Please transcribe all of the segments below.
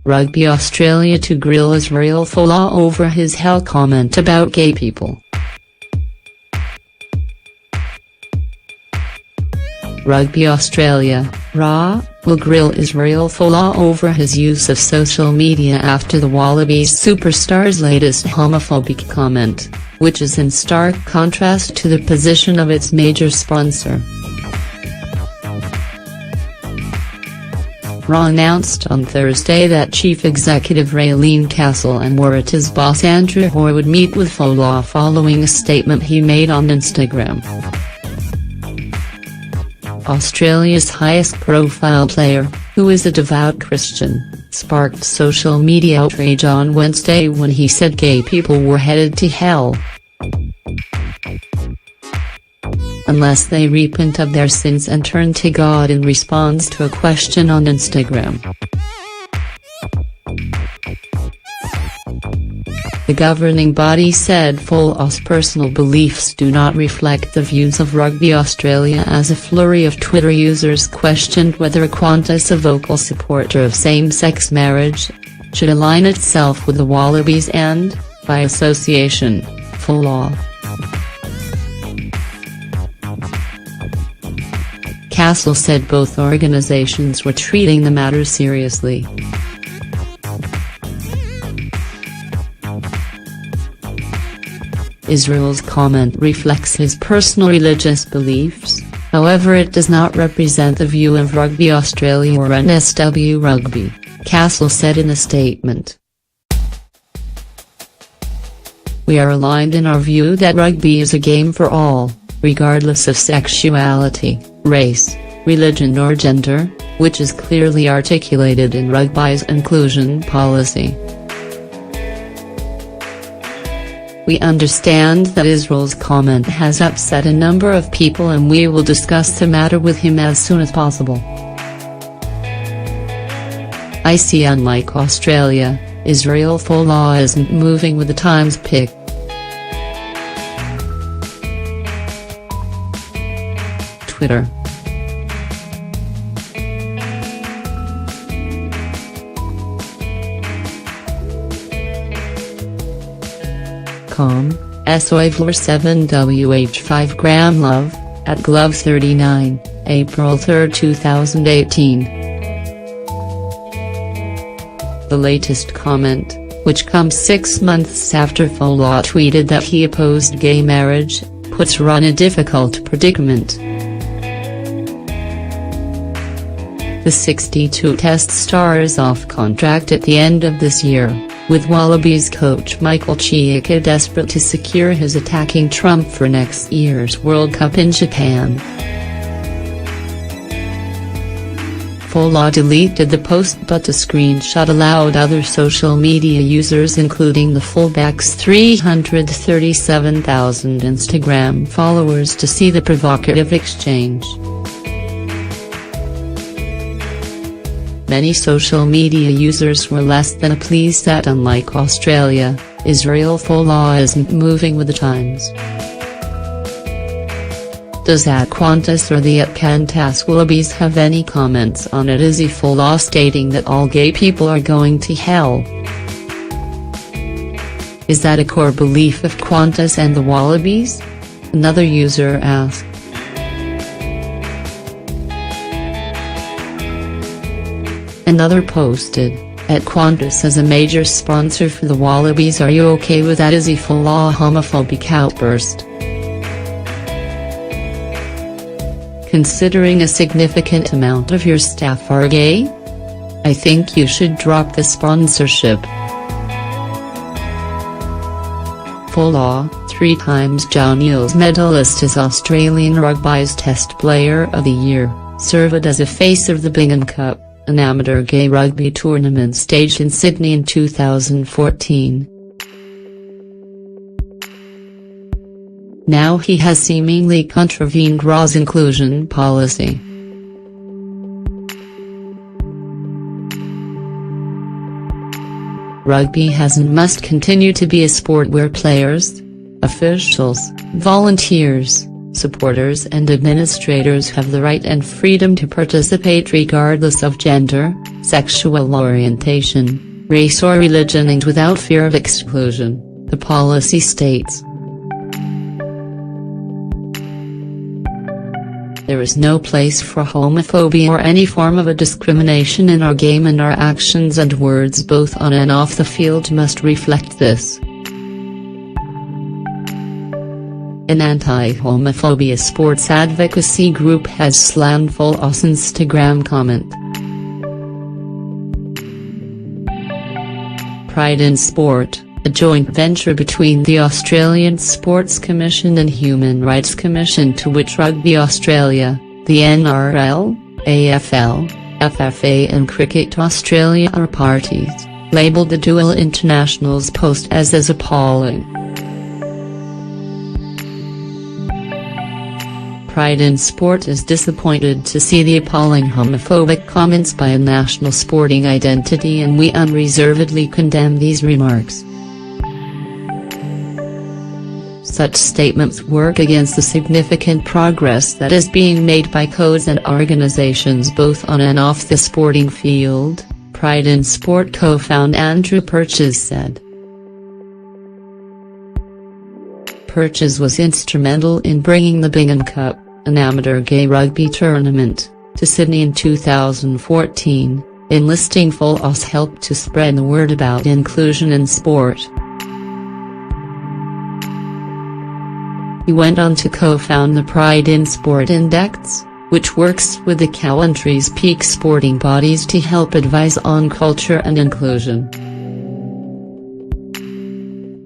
Rugby Australia to grill Israel Folau over his hell comment about gay people. Rugby Australia, RA, will grill Israel Folau over his use of social media after the Wallabies superstar's latest homophobic comment, which is in stark contrast to the position of its major sponsor. RA announced on Thursday that Chief Executive Raylene Castle and Warriors boss Andrew Hoare would meet with Folau following a statement he made on Instagram. Australia's highest-profile player, who is a devout Christian, sparked social media outrage on Wednesday when he said gay people were headed to hell unless they repent of their sins and turn to God in response to a question on Instagram. The governing body said Folau's personal beliefs do not reflect the views of Rugby Australia as a flurry of Twitter users questioned whether Qantas, a vocal supporter of same-sex marriage, should align itself with the Wallabies and, by association, Folau. Castle said both organisations were treating the matter seriously. Israel's comment reflects his personal religious beliefs, however it does not represent the view of Rugby Australia or NSW Rugby, Castle said in a statement. We are aligned in our view that rugby is a game for all, regardless of sexuality, race, religion or gender, which is clearly articulated in rugby's inclusion policy. We understand that Israel's comment has upset a number of people and we will discuss the matter with him as soon as possible. I see unlike Australia, Israel Folau isn't moving with the times pick. Twitter. Soivler 7WH 5 gram love, at Glove39, April 3, 2018. The latest comment, which comes 6 months after Folau tweeted that he opposed gay marriage, puts RA in a difficult predicament. The 62-test star is off contract at the end of this year, with Wallabies coach Michael Cheika desperate to secure his attacking trump for next year's World Cup in Japan. Folau deleted the post but the screenshot allowed other social media users including the fullback's 337,000 Instagram followers to see the provocative exchange. Many social media users were less than pleased that unlike Australia, Israel Folau isn't moving with the times. Does Qantas or the Qantas Wallabies have any comments on it? Izzy Folau stating that all gay people are going to hell. Is that a core belief of Qantas and the Wallabies? Another user asked. Another posted, at Qantas as a major sponsor for the Wallabies, are you okay with that Izzy Folau homophobic outburst? Considering a significant amount of your staff are gay? I think you should drop the sponsorship. Folau, 3 times John Eales medalist as Australian Rugby's Test Player of the Year, served as a face of the Bingham Cup, an amateur gay rugby tournament staged in Sydney in 2014. Now he has seemingly contravened RA's inclusion policy. Rugby has and must continue to be a sport where players, officials, volunteers, Supporters and administrators have the right and freedom to participate regardless of gender, sexual orientation, race or religion and without fear of exclusion, the policy states. There is no place for homophobia or any form of a discrimination in our game, and our actions and words both on and off the field must reflect this. An anti-homophobia sports advocacy group has slammed Folaus' Instagram comment. Pride in Sport, a joint venture between the Australian Sports Commission and Human Rights Commission, to which Rugby Australia, the NRL, AFL, FFA and Cricket Australia are parties, labelled the Dual International's post as appalling. Pride in Sport is disappointed to see the appalling homophobic comments by a national sporting identity, and we unreservedly condemn these remarks. Such statements work against the significant progress that is being made by codes and organizations both on and off the sporting field, Pride in Sport co-founder Andrew Purchase said. Purchase was instrumental in bringing the Bingham Cup, an amateur gay rugby tournament, to Sydney in 2014, enlisting Folaus help to spread the word about inclusion in sport. He went on to co-found the Pride in Sport Index, which works with the country's peak sporting bodies to help advise on culture and inclusion.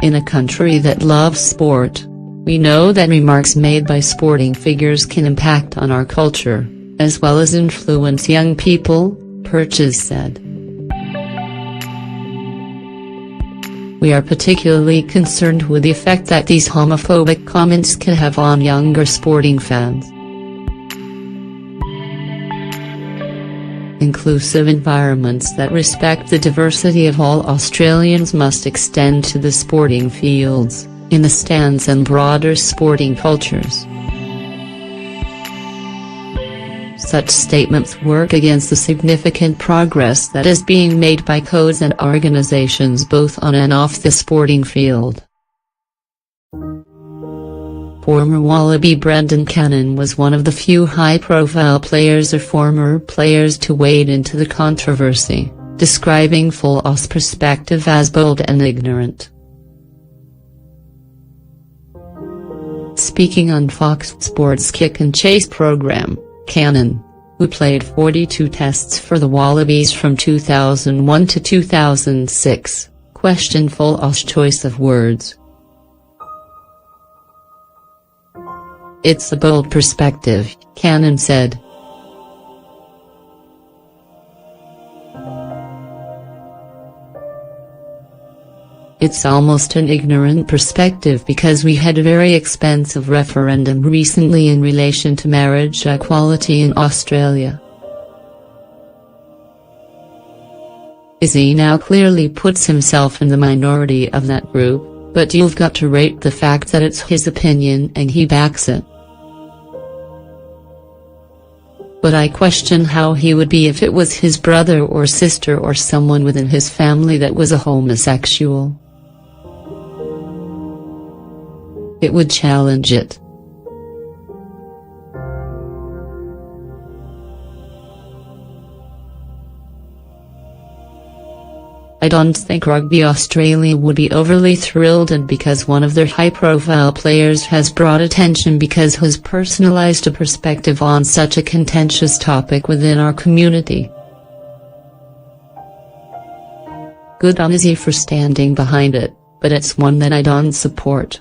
In a country that loves sport, we know that remarks made by sporting figures can impact on our culture, as well as influence young people, Purchase said. We are particularly concerned with the effect that these homophobic comments can have on younger sporting fans. Inclusive environments that respect the diversity of all Australians must extend to the sporting fields, in the stands and broader sporting cultures. Such statements work against the significant progress that is being made by codes and organizations both on and off the sporting field. Former Wallaby Brendan Cannon was one of the few high-profile players or former players to wade into the controversy, describing Folaus' perspective as bold and ignorant. Speaking on Fox Sports' Kick and Chase program, Cannon, who played 42 tests for the Wallabies from 2001 to 2006, questioned Folaus' choice of words. "It's a bold perspective," Cannon said. "It's almost an ignorant perspective because we had a very expensive referendum recently in relation to marriage equality in Australia. Izzy now clearly puts himself in the minority of that group, but you've got to rate the fact that it's his opinion and he backs it. But I question how he would be if it was his brother or sister or someone within his family that was a homosexual. It would challenge it." "I don't think Rugby Australia would be overly thrilled, and because one of their high-profile players has brought attention because he's personalized a perspective on such a contentious topic within our community. Good on Izzy for standing behind it, but it's one that I don't support."